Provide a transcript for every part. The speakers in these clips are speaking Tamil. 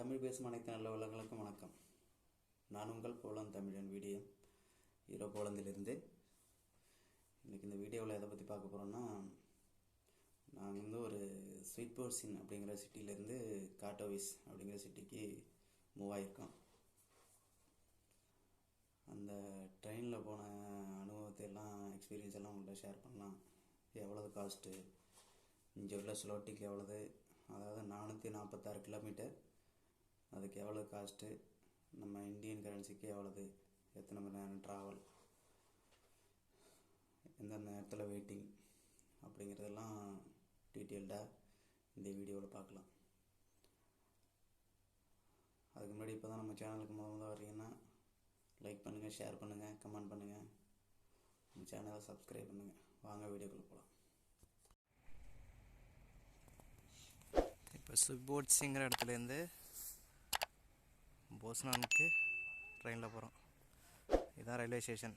தமிழ் பேசும் அனைத்து நல்ல உள்ளங்களுக்கும் வணக்கம். நான் உங்கள் போலந்தமிழன் வீடியோ ஹீரோ போலந்திலிருந்து. இன்றைக்கி இந்த வீடியோவில் எதை பற்றி பார்க்க போகிறோன்னா, நாங்கள் ஒரு ஸ்வீட்போர்ட்ஸின் அப்படிங்கிற சிட்டியிலேருந்து காட்டோவிஸ் அப்படிங்கிற சிட்டிக்கு மூவ் ஆகியிருக்கோம். அந்த ட்ரெயினில் போன அனுபவத்தை எல்லாம் எக்ஸ்பீரியன்ஸ் எல்லாம் உங்கள்கிட்ட ஷேர் பண்ணலாம். எவ்வளவு காஸ்ட்டு, இங்கே உள்ள ஸ்லோட்டிக்கு எவ்வளவு, அதாவது 446 கிலோமீட்டர், அதுக்கு எவ்வளோ காஸ்ட்டு, நம்ம இந்தியன் கரன்சிக்கு எவ்வளவு, எத்தனை மணி நேரம் ட்ராவல், எந்தெந்த நேரத்தில் வெயிட்டிங் அப்படிங்கிறதெல்லாம் டீட்டெயில்டாக இந்த வீடியோவில் பார்க்கலாம். அதுக்கு முன்னாடி இப்போ தான் நம்ம சேனலுக்கு முதல்ல வர்றீங்கன்னா லைக் பண்ணுங்கள், ஷேர் பண்ணுங்கள், கமெண்ட் பண்ணுங்கள், நம்ம சேனலை சப்ஸ்கிரைப் பண்ணுங்கள். வாங்க வீடியோக்குள்ளே போகலாம். இப்போ ஸ்வீட்போர்ட்ஸுங்கிற இடத்துலேருந்து போஸ்னானுக்கு ட்ரெயினில் போகிறோம். இதுதான் ரயில்வே ஸ்டேஷன்.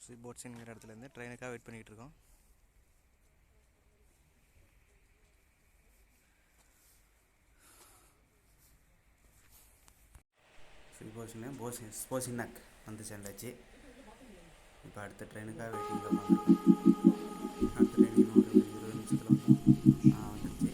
ஸ்வீட்போர்ட்ஸுங்கிற இடத்துலேருந்து ட்ரெயினுக்காக வெயிட் பண்ணிகிட்டு இருக்கோம். ஸ்வீட்போர்ட்ஸில் ஸ்போசினாக் வந்து சேர்ந்தாச்சு. இப்போ அடுத்த ட்ரெயினுக்காக வெயிட்டிங்கில் உட்காந்துருக்கோம். அடுத்த ட்ரெயின் இன்னும் ஒரு 20 நிமிஷத்தில் வந்துருச்சு.